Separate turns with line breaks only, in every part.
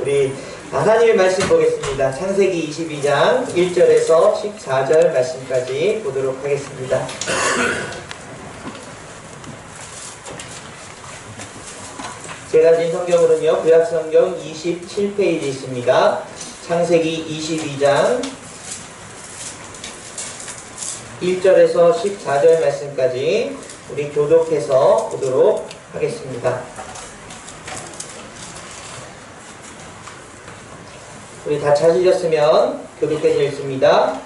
우리 하나님의 말씀 보겠습니다. 창세기 22장 1절에서 14절 말씀까지 보도록 하겠습니다. 제가 가진 성경으로는요, 구약성경 27페이지 있습니다. 창세기 22장 1절에서 14절 말씀까지 우리 교독해서 보도록 하겠습니다. 우리 다 찾으셨으면 교독해서 읽습니다.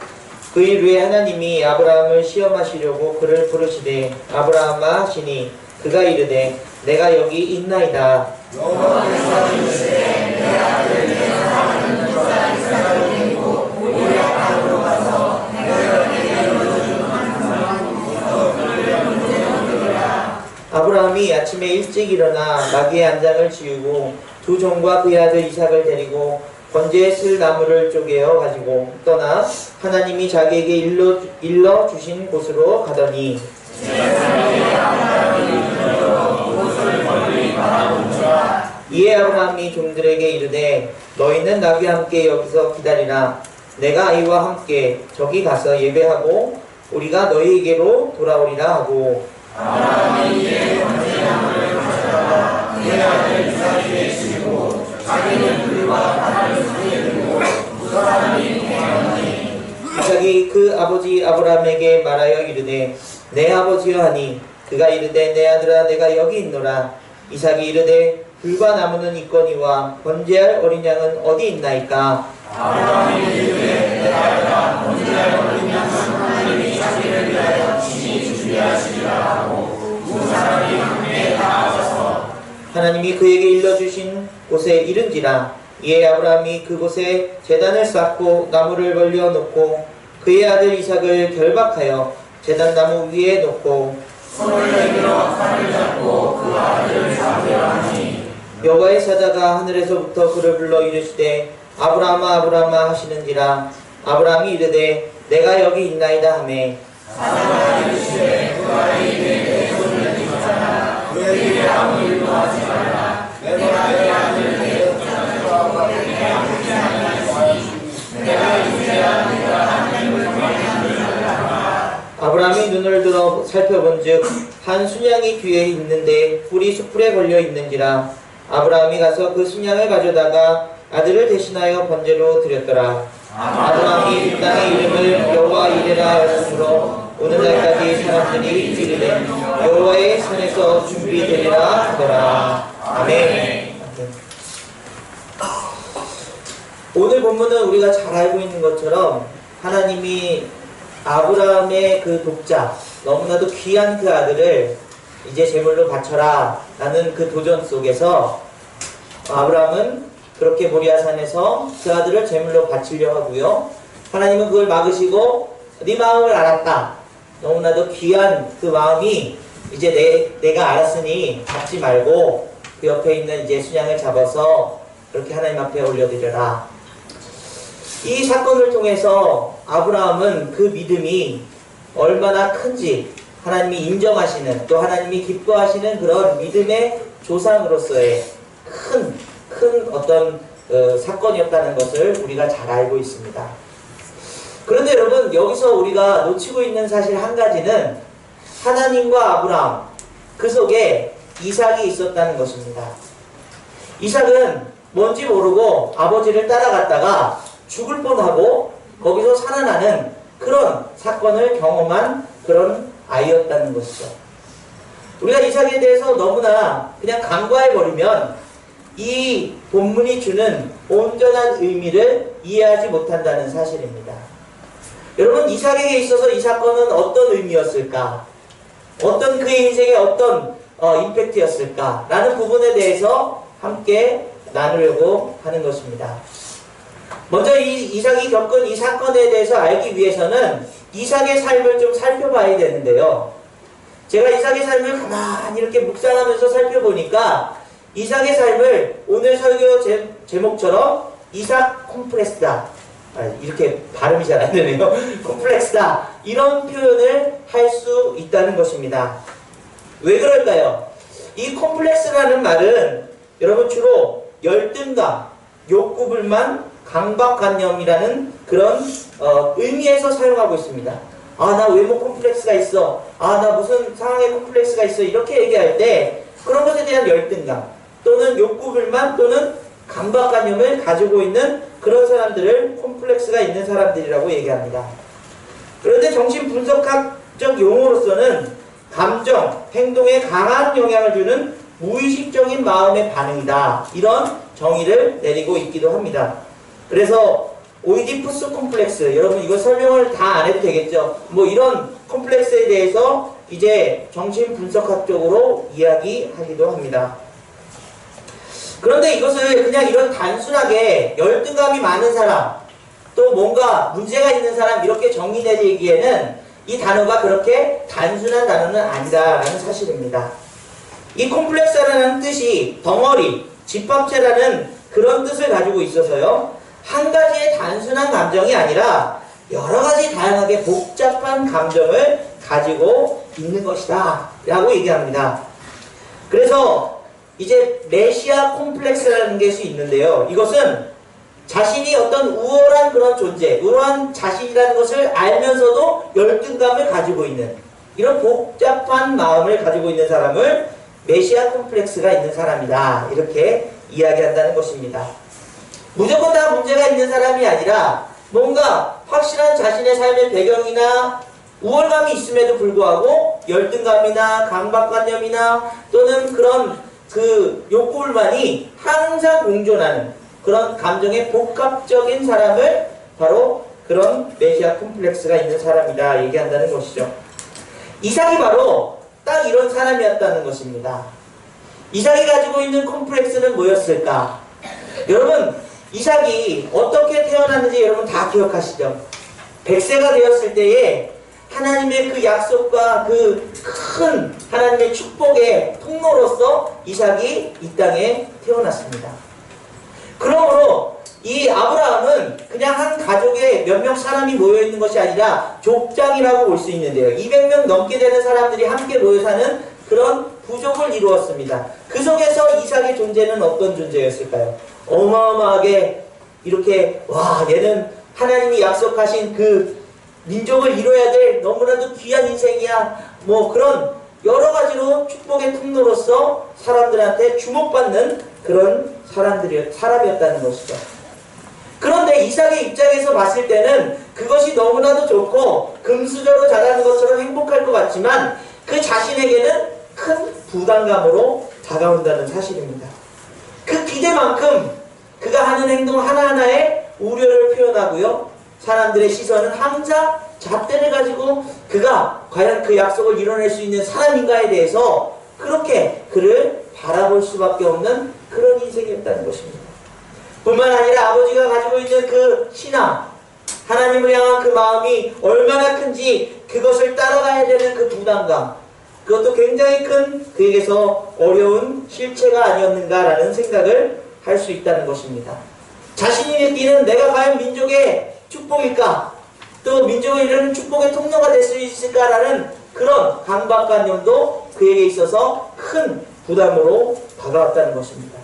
그 일 후에 하나님이 아브라함을 시험하시려고 그를 부르시되 아브라함아 하시니 그가 이르되 내가 여기 있나이다.
여호와께서 이르시되 내 아들 내 사랑하는 조카 이삭을 데리고 모리아 땅으로 가서 내가 내게 이루어준 한상으로 그를 문제로.
아브라함이 아침에 일찍 일어나 나귀의 안장을 지우고 두 종과 그의 아들 이삭을 데리고 번제에 쓸 나무를 쪼개어 가지고 떠나 하나님이 자기에게 일러 주신 곳으로 가더니 이에 아브라함이 종들에게 이르되 너희는 나귀와 함께 여기서 기다리라. 내가 아이와 함께 저기 가서 예배하고 우리가 너희에게로 돌아오리라 하고
아브라함이 이에 번제나무를 가져다가 그의 아들 이삭에게 주고 자기는 그와 바다를 손에 들고 무사람이 행하니
이삭이 그 아버지 아브라함에게 말하여 이르되 내 아버지여 하니 그가 이르되 내 아들아 내가 여기 있노라. 이삭이 이르되 불과 나무는 있거니와 번제할 어린 양은 어디 있나이까?
아브라함이 이르되 내 아들아 번제할 어린 양은 하나님이 자기를 위하여 친히 준비하시리라 하고 두 사람이 함께 나아가서
하나님이 그에게 일러주신 곳에 이른지라. 이에 아브라함이 그곳에 제단을 쌓고 나무를 벌려 놓고 그의 아들 이삭을 결박하여 제단 나무 위에 놓고
손을 내밀어 칼을 잡고 그 아들을 잡으려 하니
여호와의 사자가 하늘에서부터 그를 불러 이르시되 아브라함아 아브라함아 하시는지라. 아브라함이 이르되 내가 여기 있나이다 하매
사자가 이르시되 그 아이에게 내 손을 쥐었잖아. 그에게 아무 일도 하지 말라. 내가 내 아들을 내 손으로 내게 아프지 아니하시니 내가 이제야 네가 하나님을 경외하느니라.
아브라함이 눈을 들어 살펴본즉 한 순양이 뒤에 있는데 뿔이 숯불에 걸려 있는지라. 아브라함이 가서 그 순양을 가져다가 아들을 대신하여 번제로 드렸더라. 아브라함이 그 땅의 이름을 여호와 이레라 하였으므로 오늘날까지 사람들이 이르되 여호와의 산에서 준비되리라 하더라. 아멘. 오늘 본문은 우리가 잘 알고 있는 것처럼 하나님이 아브라함의 그 독자, 너무나도 귀한 그 아들을 이제 제물로 바쳐라 라는 그 도전 속에서 아브라함은 그렇게 모리아산에서 그 아들을 제물로 바치려 하고요. 하나님은 그걸 막으시고 네 마음을 알았다. 너무나도 귀한 그 마음이 이제 내가 알았으니 잡지 말고 그 옆에 있는 이제 순양을 잡아서 그렇게 하나님 앞에 올려드려라. 이 사건을 통해서 아브라함은 그 믿음이 얼마나 큰지 하나님이 인정하시는, 또 하나님이 기뻐하시는 그런 믿음의 조상으로서의 큰 어떤 사건이었다는 것을 우리가 잘 알고 있습니다. 그런데 여러분, 여기서 우리가 놓치고 있는 사실 한 가지는 하나님과 아브라함, 그 속에 이삭이 있었다는 것입니다. 이삭은 뭔지 모르고 아버지를 따라갔다가 죽을 뻔하고 거기서 살아나는 그런 사건을 경험한 그런 아이였다는 것이죠. 우리가 이삭에 대해서 너무나 그냥 간과해버리면 이 본문이 주는 온전한 의미를 이해하지 못한다는 사실입니다. 여러분, 이삭에게 있어서 이 사건은 어떤 의미였을까? 어떤 그의 인생에 어떤 임팩트였을까? 라는 부분에 대해서 함께 나누려고 하는 것입니다. 먼저 이삭이 겪은 이 사건에 대해서 알기 위해서는 이삭의 삶을 좀 살펴봐야 되는데요. 제가 이삭의 삶을 가만히 이렇게 묵상하면서 살펴보니까 이삭의 삶을 오늘 설교 제목처럼 이삭 콤플렉스다. 이렇게 발음이 잘 안 되네요. 콤플렉스다. 이런 표현을 할 수 있다는 것입니다. 왜 그럴까요? 이 콤플렉스라는 말은 여러분 주로 열등감, 욕구불만, 강박관념이라는 그런 의미에서 사용하고 있습니다. 아, 나 외모 콤플렉스가 있어. 아, 나 무슨 상황에 콤플렉스가 있어. 이렇게 얘기할 때 그런 것에 대한 열등감 또는 욕구불만 또는 강박관념을 가지고 있는 그런 사람들을 콤플렉스가 있는 사람들이라고 얘기합니다. 그런데 정신분석학적 용어로서는 감정, 행동에 강한 영향을 주는 무의식적인 마음의 반응이다. 이런 정의를 내리고 있기도 합니다. 그래서 오이디푸스 콤플렉스, 여러분 이거 설명을 다 안 해도 되겠죠. 뭐 이런 콤플렉스에 대해서 이제 정신분석학적으로 이야기하기도 합니다. 그런데 이것을 그냥 이런 단순하게 열등감이 많은 사람, 또 뭔가 문제가 있는 사람 이렇게 정의 내리기에는 이 단어가 그렇게 단순한 단어는 아니다라는 사실입니다. 이 콤플렉스라는 뜻이 덩어리, 집합체라는 그런 뜻을 가지고 있어서요. 한 가지의 단순한 감정이 아니라 여러 가지 다양하게 복잡한 감정을 가지고 있는 것이다 라고 얘기합니다. 그래서 이제 메시아 콤플렉스라는 것이 있는데요. 이것은 자신이 어떤 우월한 그런 존재, 우월한 자신이라는 것을 알면서도 열등감을 가지고 있는 이런 복잡한 마음을 가지고 있는 사람을 메시아 콤플렉스가 있는 사람이다. 이렇게 이야기한다는 것입니다. 무조건 다 문제가 있는 사람이 아니라 뭔가 확실한 자신의 삶의 배경이나 우월감이 있음에도 불구하고 열등감이나 강박관념이나 또는 그런 그 욕구불만이 항상 공존하는 그런 감정의 복합적인 사람을 바로 그런 메시아 콤플렉스가 있는 사람이다 얘기한다는 것이죠. 이삭이 바로 딱 이런 사람이었다는 것입니다. 이삭이 가지고 있는 콤플렉스는 뭐였을까? 여러분, 이삭이 어떻게 태어났는지 여러분 다 기억하시죠? 100세가 되었을 때에 하나님의 그 약속과 그 큰 하나님의 축복의 통로로서 이삭이 이 땅에 태어났습니다. 그러므로 이 아브라함은 그냥 한 가족에 몇 명 사람이 모여있는 것이 아니라 족장이라고 볼 수 있는데요. 200명 넘게 되는 사람들이 함께 모여 사는 그런 부족을 이루었습니다. 그 속에서 이삭의 존재는 어떤 존재였을까요? 어마어마하게 이렇게 와, 얘는 하나님이 약속하신 그 민족을 이뤄야 될 너무나도 귀한 인생이야. 뭐 그런 여러 가지로 축복의 통로로서 사람들한테 주목받는 그런 사람이었다는 것이죠. 그런데 이삭의 입장에서 봤을 때는 그것이 너무나도 좋고 금수저로 자라는 것처럼 행복할 것 같지만 그 자신에게는 큰 부담감으로 다가온다는 사실입니다. 그 기대만큼 그가 하는 행동 하나하나에 우려를 표현하고요. 사람들의 시선은 항상 잣대를 가지고 그가 과연 그 약속을 이뤄낼 수 있는 사람인가에 대해서 그렇게 그를 바라볼 수밖에 없는 그런 인생이었다는 것입니다. 뿐만 아니라 아버지가 가지고 있는 그 신앙, 하나님을 향한 그 마음이 얼마나 큰지 그것을 따라가야 되는 그 부담감, 그것도 굉장히 큰 그에게서 어려운 실체가 아니었는가라는 생각을 할 수 있다는 것입니다. 자신이 느끼는 내가 과연 민족의 축복일까? 또 민족을 이루는 축복의 통로가 될 수 있을까라는 그런 강박관념도 그에게 있어서 큰 부담으로 다가왔다는 것입니다.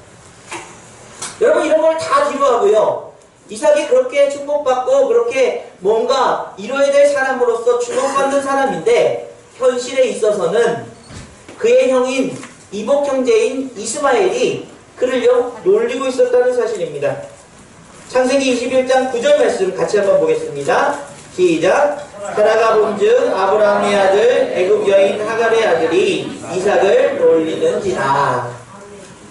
여러분 이런 걸 다 기부하고요. 이삭이 그렇게 축복받고 그렇게 뭔가 이뤄야 될 사람으로서 주목받는 사람인데 현실에 있어서는 그의 형인 이복 형제인 이스마엘이 그를요 놀리고 있었다는 사실입니다. 창세기 21장 9절 말씀 같이 한번 보겠습니다. 시작. 사라가 본즉 아브라함의 아들 애굽 여인 하갈의 아들이 이삭을 놀리는지라.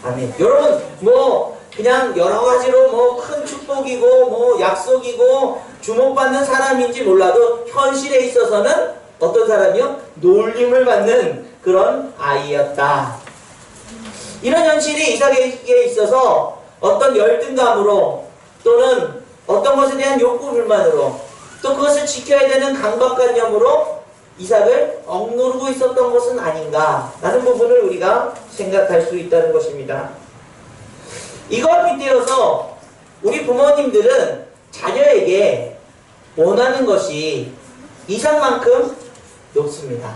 아멘. 여러분 뭐 그냥 여러 가지로 뭐 큰 축복이고 뭐 약속이고 주목받는 사람인지 몰라도 현실에 있어서는 어떤 사람이요? 놀림을 받는 그런 아이였다. 이런 현실이 이삭에게 있어서 어떤 열등감으로 또는 어떤 것에 대한 욕구 불만으로 또 그것을 지켜야 되는 강박관념으로 이삭을 억누르고 있었던 것은 아닌가 라는 부분을 우리가 생각할 수 있다는 것입니다. 이걸 빗대어서 우리 부모님들은 자녀에게 원하는 것이 이삭만큼 높습니다.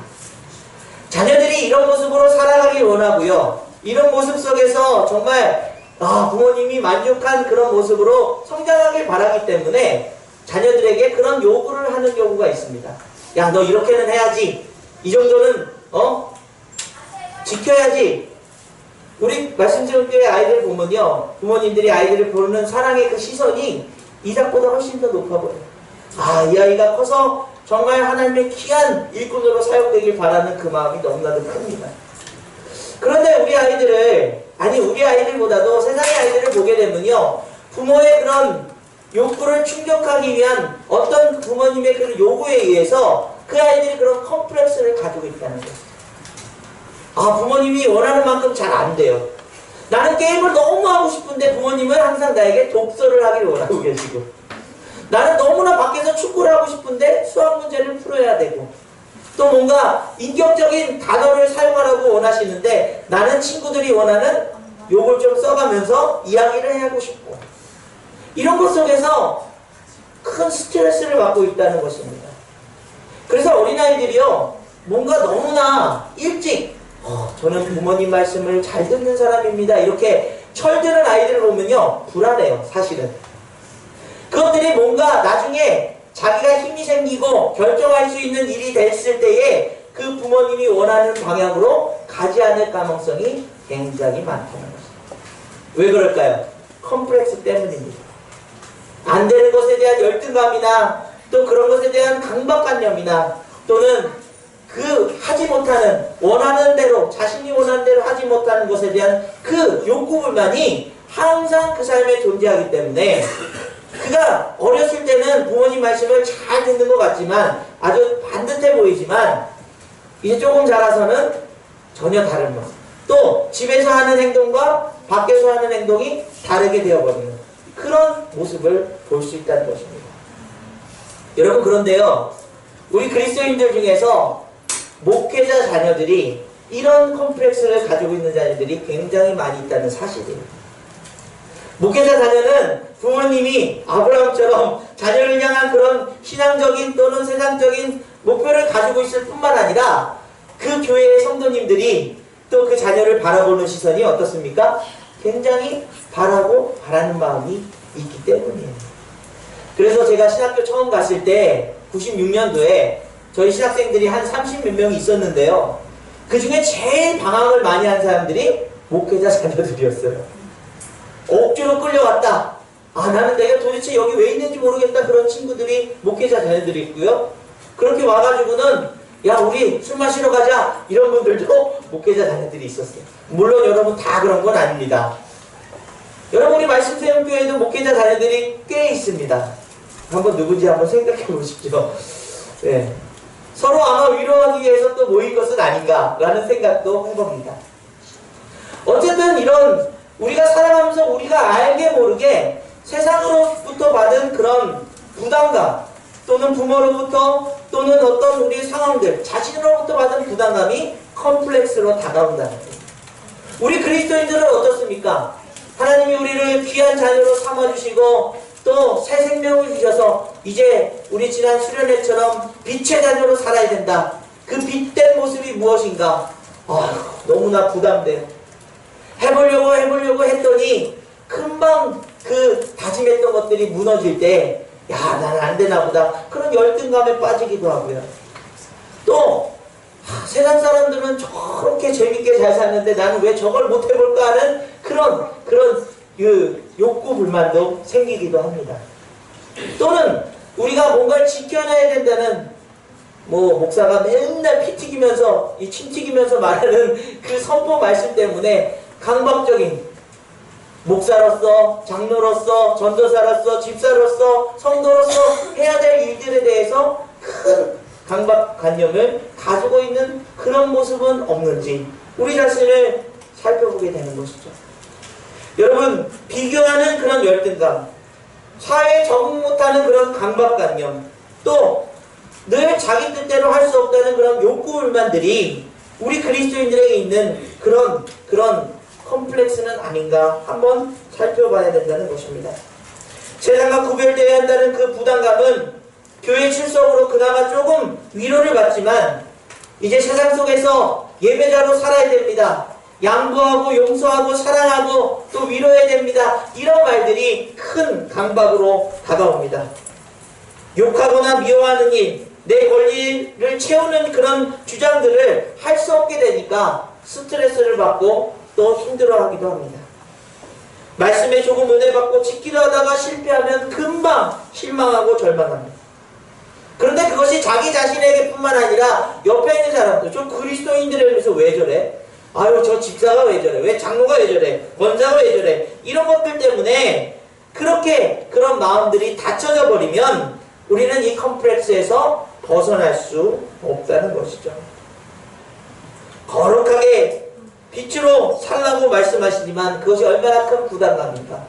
자녀들이 이런 모습으로 살아가길 원하고요. 이런 모습 속에서 정말 부모님이 만족한 그런 모습으로 성장하길 바라기 때문에 자녀들에게 그런 요구를 하는 경우가 있습니다. 야, 너 이렇게는 해야지. 이 정도는 지켜야지. 우리 말씀드린 아이들 보면요, 부모님들이 아이들을 보는 사랑의 그 시선이 이삭보다 훨씬 더 높아 보여요. 이 아이가 커서 정말 하나님의 귀한 일꾼으로 사용되길 바라는 그 마음이 너무나도 큽니다. 그런데 우리 아이들보다도 세상의 아이들을 보게 되면요, 부모의 그런 욕구를 충족하기 위한 어떤 부모님의 그 요구에 의해서 그 아이들이 그런 컴플렉스를 가지고 있다는 거죠. 부모님이 원하는 만큼 잘 안 돼요. 나는 게임을 너무 하고 싶은데 부모님은 항상 나에게 독서를 하기를 원하고 계시고, 나는 너무나 밖에서 축구를 하고 싶은데 수학 문제를 풀어야 되고, 또 뭔가 인격적인 단어를 사용하라고 원하시는데 나는 친구들이 원하는 욕을 좀 써가면서 이야기를 하고 싶고, 이런 것 속에서 큰 스트레스를 받고 있다는 것입니다. 그래서 어린아이들이요, 뭔가 너무나 일찍 저는 부모님 말씀을 잘 듣는 사람입니다, 이렇게 철드는 아이들을 보면요, 불안해요. 사실은 그것들이 뭔가 나중에 자기가 힘이 생기고 결정할 수 있는 일이 됐을 때에 그 부모님이 원하는 방향으로 가지 않을 가능성이 굉장히 많다는 것입니다. 왜 그럴까요? 컴플렉스 때문입니다. 안 되는 것에 대한 열등감이나 또 그런 것에 대한 강박관념이나 또는 그 하지 못하는, 원하는 대로, 자신이 원하는 대로 하지 못하는 것에 대한 그 욕구불만이 항상 그 삶에 존재하기 때문에 그가 어렸을 때는 부모님 말씀을 잘 듣는 것 같지만 아주 반듯해 보이지만 이제 조금 자라서는 전혀 다른 모습, 또 집에서 하는 행동과 밖에서 하는 행동이 다르게 되어버리는 그런 모습을 볼 수 있다는 것입니다. 여러분, 그런데요, 우리 그리스도인들 중에서 목회자 자녀들이 이런 컴플렉스를 가지고 있는 자녀들이 굉장히 많이 있다는 사실이에요. 목회자 자녀는 부모님이 아브라함처럼 자녀를 향한 그런 신앙적인 또는 세상적인 목표를 가지고 있을 뿐만 아니라 그 교회의 성도님들이 또 그 자녀를 바라보는 시선이 어떻습니까? 굉장히 바라고 바라는 마음이 있기 때문이에요. 그래서 제가 신학교 처음 갔을 때 96년도에 저희 신학생들이 한 30몇 명이 있었는데요, 그 중에 제일 방황을 많이 한 사람들이 목회자 자녀들이었어요. 억지로 끌려왔다. 나는 내가 도대체 여기 왜 있는지 모르겠다. 그런 친구들이 목회자 자녀들이 있고요. 그렇게 와가지고는 야, 우리 술 마시러 가자. 이런 분들도 목회자 자녀들이 있었어요. 물론 여러분 다 그런 건 아닙니다. 여러분, 우리 말씀세움교회에도 목회자 자녀들이 꽤 있습니다. 한번 누군지 한번 생각해 보십시오. 네. 서로 아마 위로하기 위해서 또 모인 것은 아닌가라는 생각도 해봅니다. 어쨌든 이런 우리가 살아가면서 우리가 알게 모르게 세상으로부터 받은 그런 부담감 또는 부모로부터 또는 어떤 우리 상황들, 자신으로부터 받은 부담감이 컴플렉스로 다가온다는 거예요. 우리 그리스도인들은 어떻습니까? 하나님이 우리를 귀한 자녀로 삼아주시고 또 새 생명을 주셔서 이제 우리 지난 수련회처럼 빛의 자녀로 살아야 된다. 그 빛된 모습이 무엇인가? 너무나 부담돼요. 해보려고 했더니 금방 그 다짐했던 것들이 무너질 때 야, 나는 안 되나 보다. 그런 열등감에 빠지기도 하고요. 또 세상 사람들은 저렇게 재밌게 잘 사는데 나는 왜 저걸 못 해볼까 하는 그런 욕구 불만도 생기기도 합니다. 또는 우리가 뭔가를 지켜내야 된다는 목사가 맨날 피 튀기면서 침 튀기면서 말하는 그 선포 말씀 때문에 강박적인 목사로서, 장로로서, 전도사로서, 집사로서, 성도로서 해야 될 일들에 대해서 큰 강박관념을 가지고 있는 그런 모습은 없는지 우리 자신을 살펴보게 되는 것이죠. 여러분, 비교하는 그런 열등감, 사회에 적응 못하는 그런 강박관념, 또 늘 자기 뜻대로 할 수 없다는 그런 욕구불만들이 우리 그리스도인들에게 있는 그런 컴플렉스는 아닌가 한번 살펴봐야 된다는 것입니다. 세상과 구별되어야 한다는 그 부담감은 교회 출석으로 그나마 조금 위로를 받지만 이제 세상 속에서 예배자로 살아야 됩니다. 양보하고 용서하고 사랑하고 또 위로해야 됩니다. 이런 말들이 큰 강박으로 다가옵니다. 욕하거나 미워하는 일, 내 권리를 채우는 그런 주장들을 할 수 없게 되니까 스트레스를 받고 또 힘들어하기도 합니다. 말씀에 조금 은혜 받고 지키려 하다가 실패하면 금방 실망하고 절망합니다. 그런데 그것이 자기 자신에게 뿐만 아니라 옆에 있는 사람들, 좀 그리스도인들에 대해서 왜 저래? 아유, 저 집사가 왜 저래? 왜 장로가 왜 저래? 권사가 왜 저래? 이런 것들 때문에 그렇게 그런 마음들이 닫혀져 버리면 우리는 이 컴플렉스에서 벗어날 수 없다는 것이죠. 거룩하게 빛으로 살라고 말씀하시지만 그것이 얼마나 큰 부담감입니까?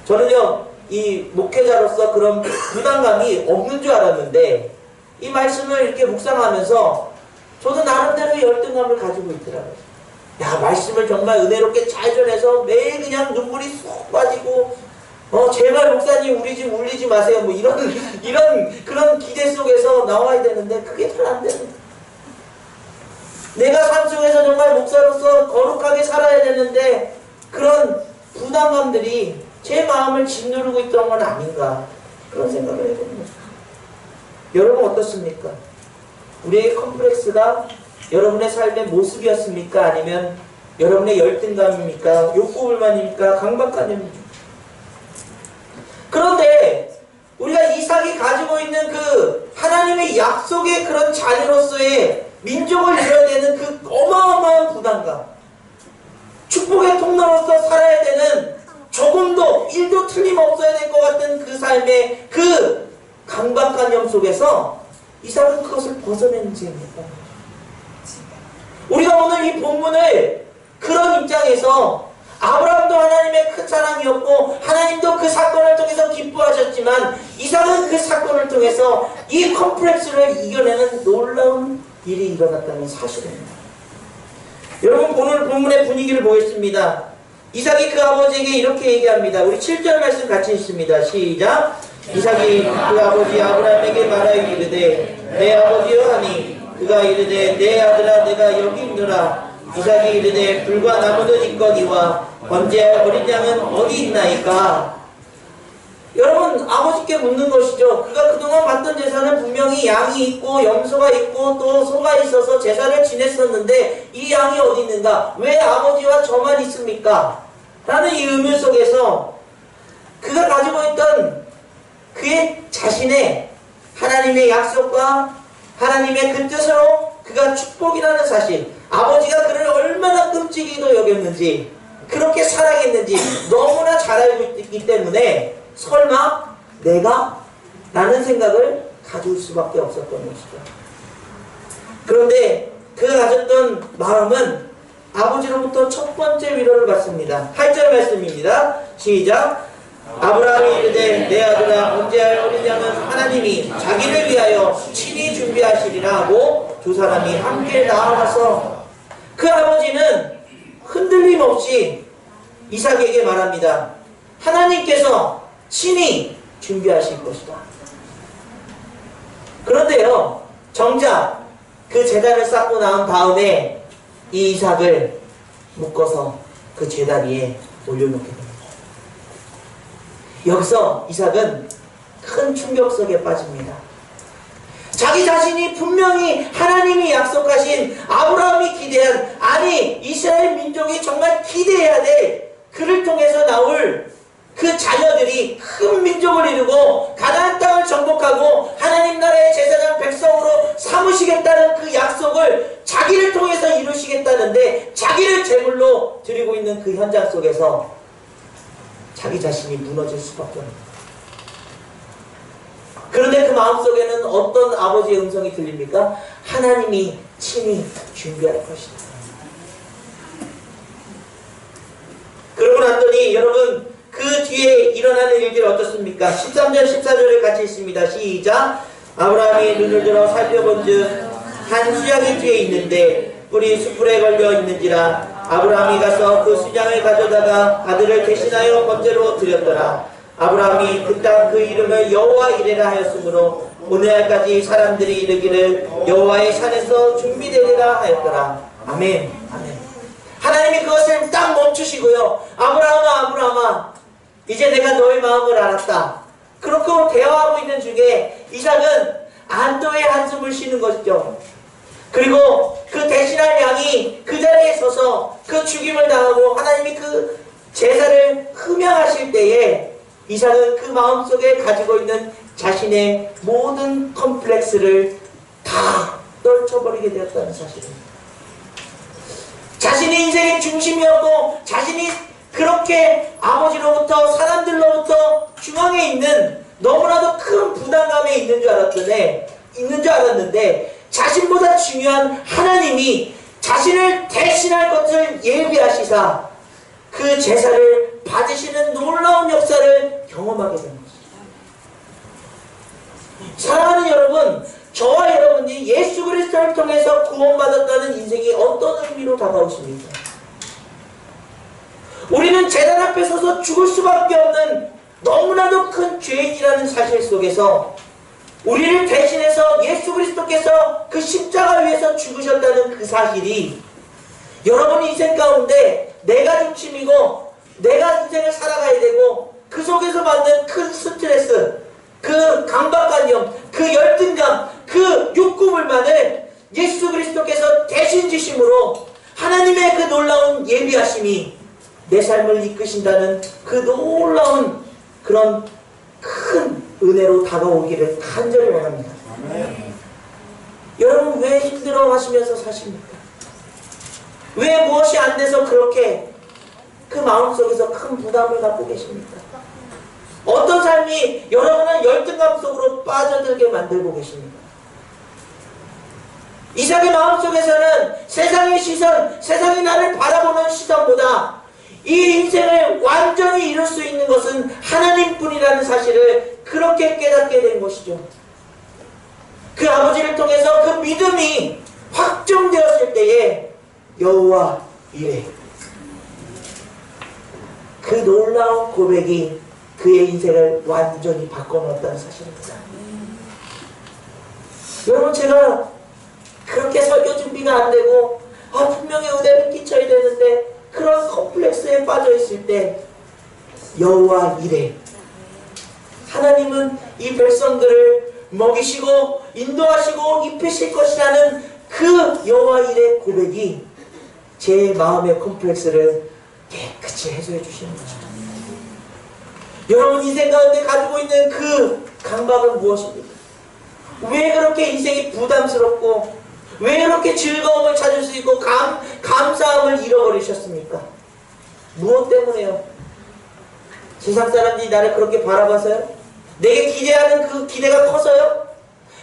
저는요, 이 목회자로서 그런 부담감이 없는 줄 알았는데 이 말씀을 이렇게 묵상하면서 저도 나름대로 열등감을 가지고 있더라고요. 야, 말씀을 정말 은혜롭게 잘 전해서 매일 그냥 눈물이 쏙 빠지고 제발 목사님 울리지 마세요. 뭐 이런 그런 기대 속에서 나와야 되는데 그게 잘 안 되는. 내가 삶 속에서 정말 목사로서 거룩하게 살아야 되는데 그런 부담감들이 제 마음을 짓누르고 있던 건 아닌가 그런 생각을 해봅니다. 여러분 어떻습니까? 우리의 컴플렉스가 여러분의 삶의 모습이었습니까? 아니면 여러분의 열등감입니까? 욕구불만입니까? 강박관념입니까? 그런데 우리가 이삭이 가지고 있는 그 하나님의 약속의 그런 자녀로서의 민족을 이뤄야 되는 그 어마어마한 부담감, 축복의 통로로서 살아야 되는 조금도 1도 틀림없어야 될 것 같은 그 삶의 그 강박관념 속에서 이삭은 그것을 벗어내는 죄입니다. 우리가 오늘 이 본문을 그런 입장에서 아브라함도 하나님의 큰 사랑이었고 하나님도 그 사건을 통해서 기뻐하셨지만 이삭은 그 사건을 통해서 이 컴플렉스를 이겨내는 놀라운 일이 일어났다는 사실입니다. 여러분 오늘 본문의 분위기를 보겠습니다. 이삭이 그 아버지에게 이렇게 얘기합니다. 우리 7절 말씀 같이 읽습니다. 시작. 이삭이 그 아버지 아브라함에게 말하여 이르되 내 아버지여 하니 그가 이르되 내 아들아 내가 여기 있노라. 이삭이 이르되 불과 나무는 있거니와 번제할 어린 양은 어디 있나이까? 여러분 아버지께 묻는 것이죠. 그가 그동안 받던 제사는 분명히 양이 있고 염소가 있고 또 소가 있어서 제사를 지냈었는데 이 양이 어디 있는가? 왜 아버지와 저만 있습니까? 라는 이 의문 속에서 그가 가지고 있던 그의 자신의 하나님의 약속과 하나님의 그 뜻으로 그가 축복이라는 사실, 아버지가 그를 얼마나 끔찍이도 여겼는지 그렇게 사랑했는지 너무나 잘 알고 있기 때문에 설마 내가? 라는 생각을 가질 수밖에 없었던 것이죠. 그런데 그가 가졌던 마음은 아버지로부터 첫 번째 위로를 받습니다. 8절 말씀입니다. 시작. 아브라함이 이르되 내 아들아 번제할 어린 양은 하나님이 자기를 위하여 친히 준비하시리라 하고 두 사람이 함께 나아가서 그 아버지는 흔들림 없이 이삭에게 말합니다. 하나님께서 친히 준비하실 것이다. 그런데요, 정작 그 제단을 쌓고 나온 다음에 이 이삭을 묶어서 그 제다리에 올려놓게 됩니다. 여기서 이삭은 큰 충격 속에 빠집니다. 자기 자신이 분명히 하나님이 약속하신 아브라함이 기대한, 아니 이스라엘 민족이 정말 기대해야 될 그를 통해서 나올 그 자녀들이 큰 민족을 이루고 가나안 땅을 정복하고 하나님 나라의 제사장 백성으로 삼으시겠다는 그 약속을 자기를 통해서 이루시겠다는데 자기를 제물로 드리고 있는 그 현장 속에서 자기 자신이 무너질 수밖에 없습니다. 그런데 그 마음속에는 어떤 아버지의 음성이 들립니까? 하나님이 친히 준비할 것이다. 그러고 났더니 여러분 그 뒤에 일어나는 일들이 어떻습니까? 13절 14절을 같이 읽습니다. 시작. 아브라함이 눈을 들어 살펴본즉 한 수양이 뒤에 있는데 뿔이 숯불에 걸려 있는지라. 아브라함이 가서 그 수양을 가져다가 아들을 대신하여 번제로 드렸더라. 아브라함이 그 땅 그 이름을 여호와 이레라 하였으므로 오늘날까지 사람들이 이르기를 여호와의 산에서 준비되리라 하였더라. 아멘. 아멘. 하나님이 그것을 딱 멈추시고요. 아브라함아, 이제 내가 너의 마음을 알았다. 그렇게 대화하고 있는 중에 이삭은 안도의 한숨을 쉬는 것이죠. 그리고 그 대신할 양이 그 자리에 서서 그 죽임을 당하고 하나님이 그 제사를 흠양하실 때에 이삭은 그 마음속에 가지고 있는 자신의 모든 컴플렉스를 다 떨쳐버리게 되었다는 사실입니다. 자신의 인생의 중심이었고 자신이 그렇게 아버지로부터 사람들로부터 중앙에 있는 너무나도 큰 부담감에 있는 줄 알았는데 자신보다 중요한 하나님이 자신을 대신할 것을 예비하시사 그 제사를 받으시는 놀라운 역사를 경험하게 된 것입니다. 사랑하는 여러분, 저와 여러분이 예수 그리스도를 통해서 구원받았다는 인생이 어떤 의미로 다가오십니까? 우리는 제단 앞에 서서 죽을 수밖에 없는 너무나도 큰 죄인이라는 사실 속에서 우리를 대신해서 예수 그리스도께서 그 십자가 위에서 죽으셨다는 그 사실이 여러분 인생 가운데 내가 중심이고 내가 인생을 살아가야 되고 그 속에서 받는 큰 스트레스, 그 강박관념, 그 열등감, 그 욕구불만을 예수 그리스도께서 대신 지심으로 하나님의 그 놀라운 예비하심이 내 삶을 이끄신다는 그 놀라운 그런 큰 은혜로 다가오기를 간절히 원합니다.
아멘.
여러분 왜 힘들어 하시면서 사십니까? 왜 무엇이 안 돼서 그렇게 그 마음속에서 큰 부담을 갖고 계십니까? 어떤 삶이 여러분을 열등감 속으로 빠져들게 만들고 계십니까? 이삭의 마음속에서는 세상의 시선, 세상이 나를 바라보는 시선보다 이 인생을 완전히 이룰 수 있는 것은 하나님뿐이라는 사실을 그렇게 깨닫게 된 것이죠. 그 아버지를 통해서 그 믿음이 확정되었을 때에 여호와 이레, 그 놀라운 고백이 그의 인생을 완전히 바꿔놓았다는 사실입니다. 여러분, 제가 그렇게 설교 준비가 안 되고 분명히 은혜를 끼쳐야 되는데 그런 컴플렉스에 빠져있을 때 여호와 이레, 하나님은 이 백성들을 먹이시고 인도하시고 입히실 것이라는 그 여호와 이레 고백이 제 마음의 컴플렉스를 깨끗이 해소해 주시는 거죠. 여러분 인생 가운데 가지고 있는 그 강박은 무엇입니까? 왜 그렇게 인생이 부담스럽고 왜 그렇게 즐거움을 찾을 수 있고 감사함을 잃어버리셨습니까? 무엇 때문에요? 세상 사람들이 나를 그렇게 바라봐서요? 내게 기대하는 그 기대가 커서요?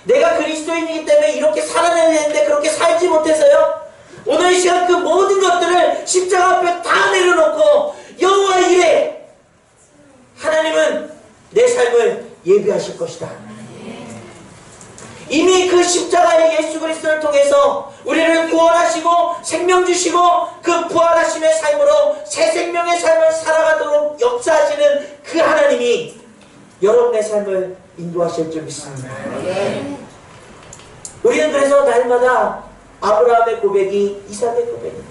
내가 그리스도인이기 때문에 이렇게 살아내야 되는데 그렇게 살지 못해서요? 오늘 이 시간 그 모든 것들을 십자가 앞에 다 내려놓고 여호와 이레, 하나님은 내 삶을 예비하실 것이다. 이미 그 십자가의 예수 그리스도를 통해서 우리를 구원하시고 생명 주시고 그 부활하심의 삶으로 새 생명의 삶을 살아가도록 역사하시는 그 하나님이 여러분의 삶을 인도하실 줄 믿습니다. 우리는 그래서 날마다 아브라함의 고백이 이삭의 고백입니다.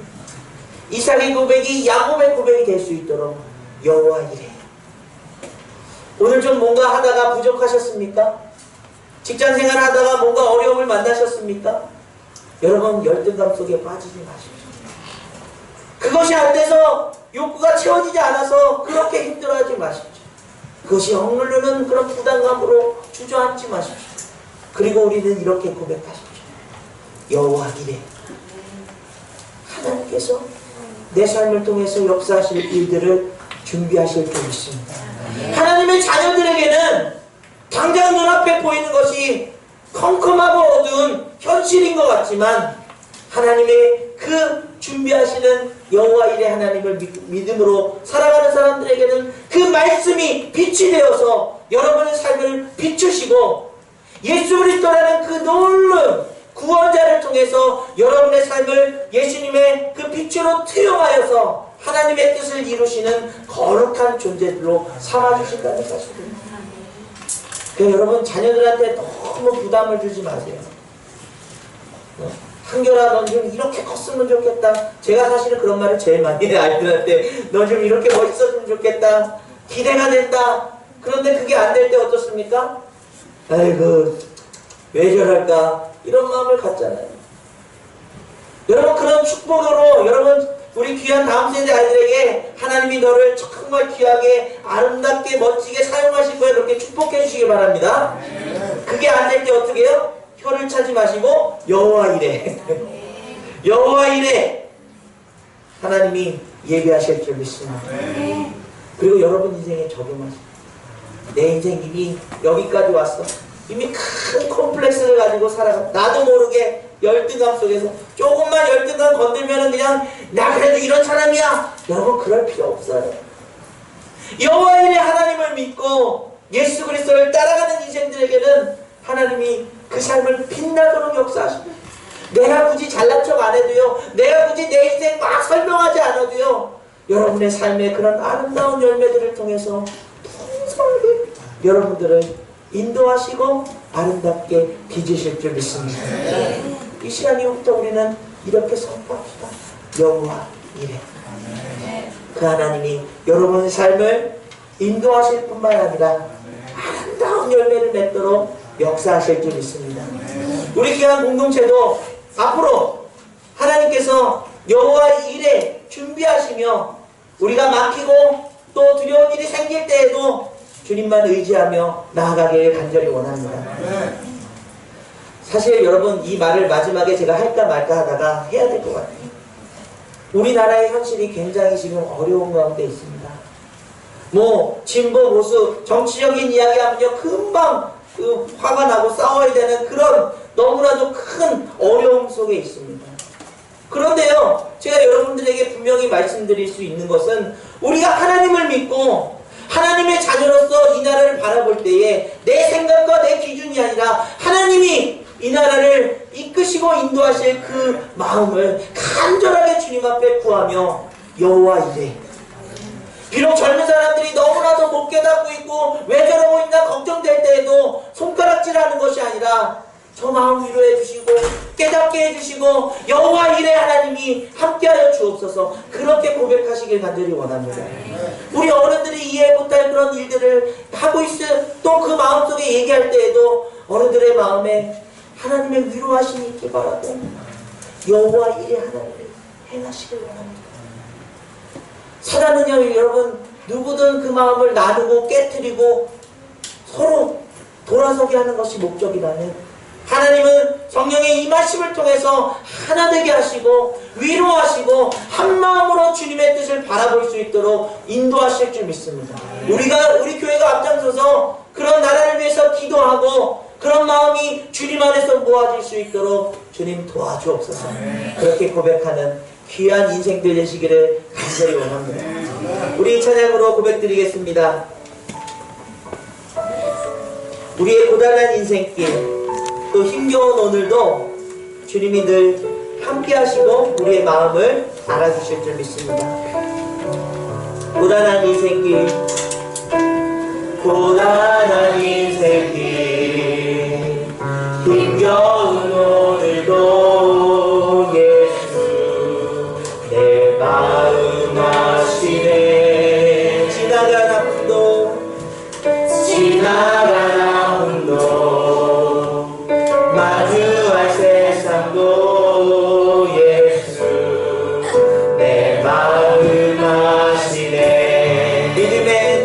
이삭의 고백이 야곱의 고백이 될 수 있도록 여호와 이레. 오늘 좀 뭔가 하다가 부족하셨습니까? 직장생활 하다가 뭔가 어려움을 만나셨습니까? 여러분 열등감 속에 빠지지 마십시오. 그것이 안 돼서 욕구가 채워지지 않아서 그렇게 힘들어하지 마십시오. 그것이 억누르는 그런 부담감으로 주저앉지 마십시오. 그리고 우리는 이렇게 고백하십시오. 여호와 이레, 하나님께서 내 삶을 통해서 역사하실 일들을 준비하실 줄 믿습니다. 하나님의 자녀들에게는 당장 눈앞에 보이는 것이 컴컴하고 어두운 현실인 것 같지만 하나님의 그 준비하시는 여호와 이레 하나님을 믿음으로 살아가는 사람들에게는 그 말씀이 빛이 되어서 여러분의 삶을 비추시고 예수 그리스도라는 그 놀라운 구원자를 통해서 여러분의 삶을 예수님의 그 빛으로 투영하여서 하나님의 뜻을 이루시는 거룩한 존재들로 삼아주신다는 사실입니다. 그러니까 여러분 자녀들한테 너무 부담을 주지 마세요. 한결아, 넌 좀 이렇게 컸으면 좋겠다. 제가 사실은 그런 말을 제일 많이 해요, 아이들한테. 너 좀 이렇게 멋있었으면 좋겠다. 기대가 된다. 그런데 그게 안 될 때 어떻습니까? 아이고, 왜 저럴까? 이런 마음을 갖잖아요. 여러분, 그런 축복으로 여러분, 우리 귀한 다음 세대 아이들에게 하나님이 너를 정말 귀하게 아름답게 멋지게 사용하실 거예요. 그렇게 축복해 주시기 바랍니다. 그게 안 될 때 어떻게 해요? 혀를 차지 마시고 여호와 이래. 여호와 이래. 하나님이 예비하실 줄 믿습니다. 그리고 여러분 인생에 적용하십니다. 내 인생 이미 여기까지 왔어. 이미 큰 콤플렉스를 가지고 살아가. 나도 모르게 열등감 속에서 조금만 열등감 건들면 그냥 나 그래도 이런 사람이야. 여러분 그럴 필요 없어요. 여호와 일의 하나님을 믿고 예수 그리스도를 따라가는 인생들에게는 하나님이 그 삶을 빛나도록 역사하십니다. 내가 굳이 잘난 척 안 해도요, 내가 굳이 내 인생 막 설명하지 않아도요, 여러분의 삶의 그런 아름다운 열매들을 통해서 풍성하게 여러분들을 인도하시고 아름답게 빚으실 줄 믿습니다. 이 시간 이후부터 우리는 이렇게 선포합시다. 여호와 이래. 그 하나님이 여러분의 삶을 인도하실 뿐만 아니라 아름다운 열매를 맺도록 역사하실 줄 믿습니다. 우리 귀한 공동체도 앞으로 하나님께서 여호와 일에 준비하시며 우리가 막히고 또 두려운 일이 생길 때에도 주님만 의지하며 나아가기를 간절히 원합니다. 사실 여러분 이 말을 마지막에 제가 할까 말까 하다가 해야 될 것 같아요. 우리나라의 현실이 굉장히 지금 어려운 가운데 있습니다. 뭐 진보 보수 정치적인 이야기하면요 금방 화가 나고 싸워야 되는 그런 너무나도 큰 어려움 속에 있습니다. 그런데요 제가 여러분들에게 분명히 말씀드릴 수 있는 것은 우리가 하나님을 믿고 하나님의 자녀로서 이 나라를 바라볼 때에 내 생각과 내 기준이 아니라 하나님이 이 나라를 이끄시고 인도하실 그 마음을 간절하게 주님 앞에 구하며 여호와 이래. 비록 젊은 사람들이 너무나도 못 깨닫고 있고 왜 저러고 있나 걱정될 때에도 손가락질하는 것이 아니라 저 마음 위로해 주시고 깨닫게 해주시고 여호와 이래 하나님이 함께하여 주옵소서. 그렇게 고백하시길 간절히 원합니다. 우리 어른들이 이해 못할 그런 일들을 하고 있을 또 그 마음속에 얘기할 때에도 어른들의 마음에 하나님의 위로하심이 있길 바라고 여호와 이래 하나님을 행하시길 원합니다. 사단은요 여러분 누구든 그 마음을 나누고 깨트리고 서로 돌아서게 하는 것이 목적이라면 하나님은 성령의 임하심을 통해서 하나 되게 하시고 위로하시고 한 마음으로 주님의 뜻을 바라볼 수 있도록 인도하실 줄 믿습니다. 우리 교회가 앞장서서 그런 나라를 위해서 기도하고 그런 마음이 주님 안에서 모아질 수 있도록 주님 도와주옵소서. 그렇게 고백하는 귀한 인생들 되시기를 간절히 원합니다. 우리 찬양으로 고백드리겠습니다. 우리의 고단한 인생길 또 힘겨운 오늘도 주님이 늘 함께 하시고 우리의 마음을 알아주실 줄 믿습니다. 고단한 인생길 고단한 인생길 힘겨운 오늘도 예수 내 마음 아시네. 지나간 아픔도 지나간 아픔도 마주할 세상도 예수 내 마음 아시네. 믿음의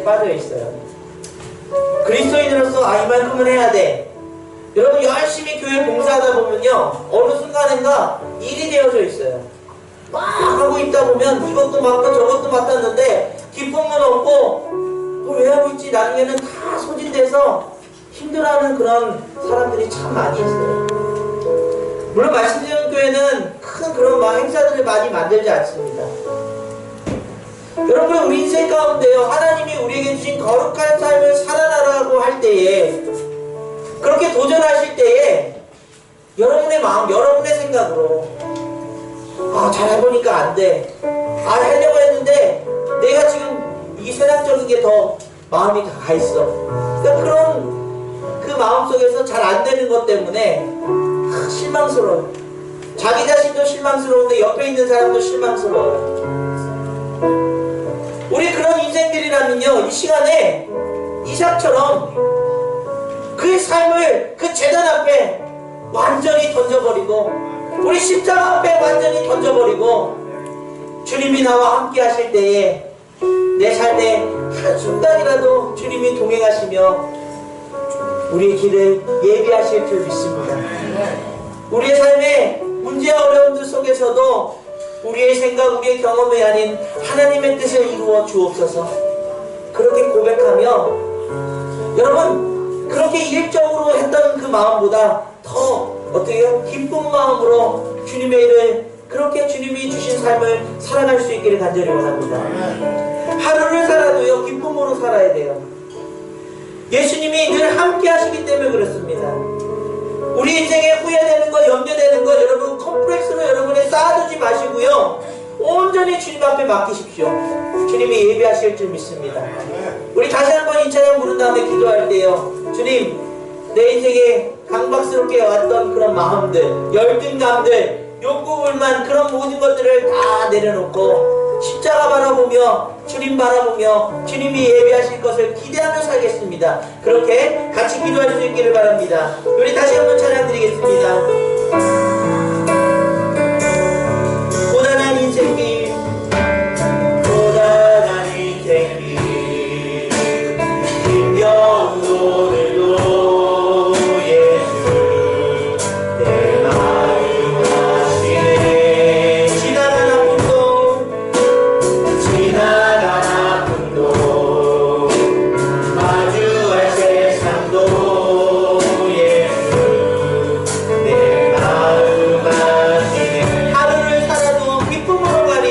빠져 있어요. 그리스도인으로서 이만큼은 해야 돼. 여러분 열심히 교회 봉사하다 보면요 어느 순간인가 일이 되어져 있어요. 막 하고 있다 보면 이것도 맡고 저것도 맡았는데 기쁨은 없고 왜 하고 있지? 나중에는 다 소진돼서 힘들어하는 그런 사람들이 참 많이 있어요. 물론 말씀드리는 교회는 큰 그런 행사들을 많이 만들지 않습니다. 여러분 우리 인생 가운데요 하나님이 우리에게 주신 거룩한 삶을 살아나라고 할 때에 그렇게 도전하실 때에 여러분의 마음, 여러분의 생각으로 잘 해보니까 안 돼. 하려고 했는데 내가 지금 이 세상적인 게 더 마음이 다 가 있어. 그러니까 그런 그 마음 속에서 잘 안 되는 것 때문에 실망스러워. 자기 자신도 실망스러운데 옆에 있는 사람도 실망스러워요. 우리 그런 인생들이라면요 이 시간에 이삭처럼 그의 삶을 그 제단 앞에 완전히 던져버리고 우리 십자가 앞에 완전히 던져버리고 주님이 나와 함께 하실 때에 내 삶에 한순간이라도 주님이 동행하시며 우리의 길을 예비하실 줄 믿습니다. 우리의 삶에 문제와 어려움들 속에서도 우리의 생각, 우리의 경험이 아닌 하나님의 뜻을 이루어 주옵소서. 그렇게 고백하며 여러분 그렇게 일적으로 했던 그 마음보다 더 어떻게 해요? 기쁜 마음으로 주님의 일을 그렇게 주님이 주신 삶을 살아갈 수 있기를 간절히 원합니다. 하루를 살아도요 기쁨으로 살아야 돼요. 예수님이 늘 함께 하시기 때문에 그렇습니다. 우리 인생에 후회되는 거, 염려되는 거 여러분 컴플렉스로 여러분에 쌓아두지 마시고요 온전히 주님 앞에 맡기십시오. 주님이 예비하실 줄 믿습니다. 우리 다시 한번 이 찬양 부른 다음에 기도할 때요 주님 내 인생에 강박스럽게 왔던 그런 마음들, 열등감들, 욕구불만 그런 모든 것들을 다 내려놓고 십자가 바라보며 주님 바라보며 주님이 예비하실 것을 기대하며 살겠습니다. 그렇게 같이 기도할 수 있기를 바랍니다. 우리 다시 한번 찬양 드리겠습니다. 고단한 인생길 고단한 인생길 힘겨운 오늘도 예수 내 마음 하시네. 지나간 아픔도 마주할 세상도 예수 내 마음 하시네. 하루를 살아도 기쁨으로 가리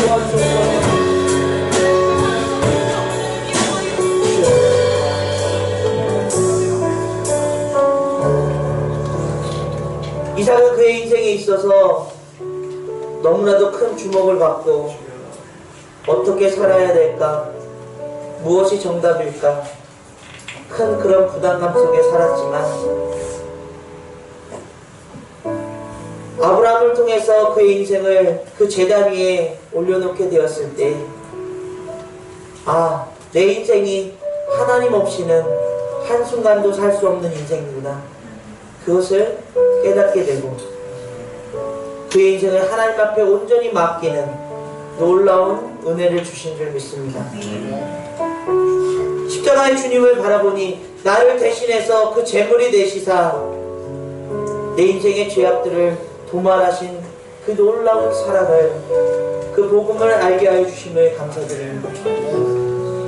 도와주옵소서.
이삭은 그의 인생에 있어서 너무나도 큰 주목을 받고 어떻게 살아야 될까? 무엇이 정답일까? 큰 그런 부담감 속에 살았지만 아브라함을 통해서 그의 인생을 그 제단 위에 올려놓게 되었을 때 내 인생이 하나님 없이는 한순간도 살 수 없는 인생이구나. 그것을 깨닫게 되고 그의 인생을 하나님 앞에 온전히 맡기는 놀라운 은혜를 주신 줄 믿습니다. 십자가의 주님을 바라보니 나를 대신해서 그 제물이 되시사 내 인생의 죄악들을 도말하신 그 놀라운 사랑을, 그 복음을 알게 하여 주심을 감사드립니다.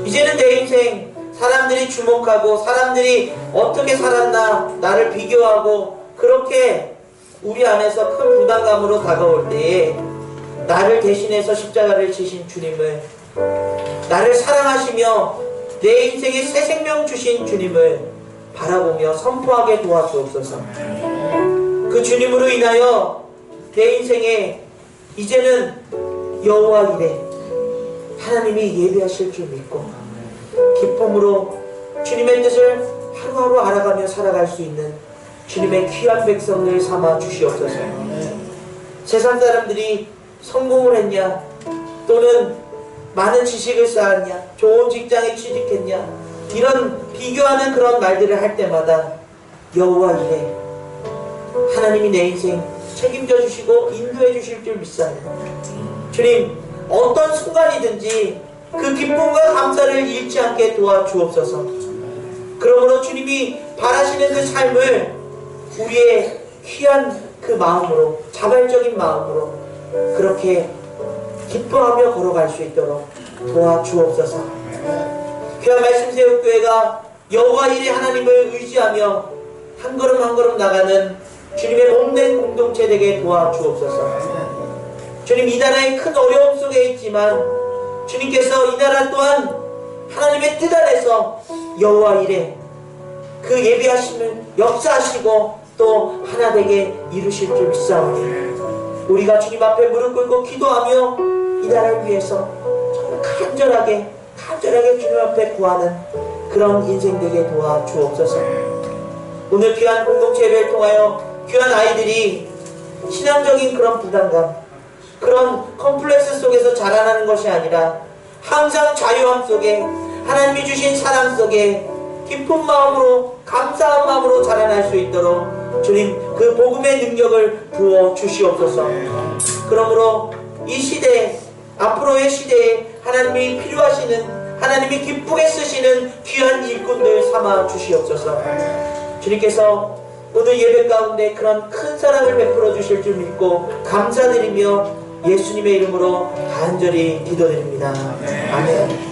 이제는 내 인생 사람들이 주목하고 사람들이 어떻게 살았나 나를 비교하고 그렇게 우리 안에서 큰 부담감으로 다가올 때에 나를 대신해서 십자가를 지신 주님을, 나를 사랑하시며 내 인생에 새 생명 주신 주님을 바라보며 선포하게 도와주옵소서. 그 주님으로 인하여 내 인생에 이제는 여호와 이레 하나님이 예배하실 줄 믿고 기쁨으로 주님의 뜻을 하루하루 알아가며 살아갈 수 있는 주님의 귀한 백성들 삼아 주시옵소서. 세상 사람들이 성공을 했냐, 또는 많은 지식을 쌓았냐, 좋은 직장에 취직했냐, 이런 비교하는 그런 말들을 할 때마다 여호와 이레 하나님이 내 인생 책임져 주시고 인도해 주실 줄 믿사옵니다. 주님, 어떤 순간이든지 그 기쁨과 감사를 잃지 않게 도와주옵소서. 그러므로 주님이 바라시는 그 삶을 우리의 귀한 그 마음으로, 자발적인 마음으로 그렇게 기뻐하며 걸어갈 수 있도록 도와주옵소서. 귀한 말씀 세움교회가 여호와 이레 하나님을 의지하며 한 걸음 한 걸음 나가는 주님의 몸된 공동체 되게 도와주옵소서. 주님, 이 나라의 큰 어려움 속에 있지만 주님께서 이 나라 또한 하나님의 뜻 안에서 여호와 이레 그 예비하심을 역사하시고 또 하나 되게 이루실 줄 믿사오니 우리가 주님 앞에 무릎 꿇고 기도하며 이 나라를 위해서 정말 간절하게 주님 앞에 구하는 그런 인생 되게 도와주옵소서. 오늘 귀한 공동체 예배를 통하여 귀한 아이들이 신앙적인 그런 부담감, 그런 컴플렉스 속에서 자라나는 것이 아니라 항상 자유함 속에 하나님이 주신 사랑 속에 기쁜 마음으로, 감사한 마음으로 자라날 수 있도록 주님 그 복음의 능력을 부어 주시옵소서. 그러므로 이 시대에, 앞으로의 시대에 하나님이 필요하시는, 하나님이 기쁘게 쓰시는 귀한 일꾼들 삼아 주시옵소서. 주님께서 오늘 예배 가운데 그런 큰 사랑을 베풀어 주실 줄 믿고 감사드리며 예수님의 이름으로 간절히 기도드립니다. 아멘.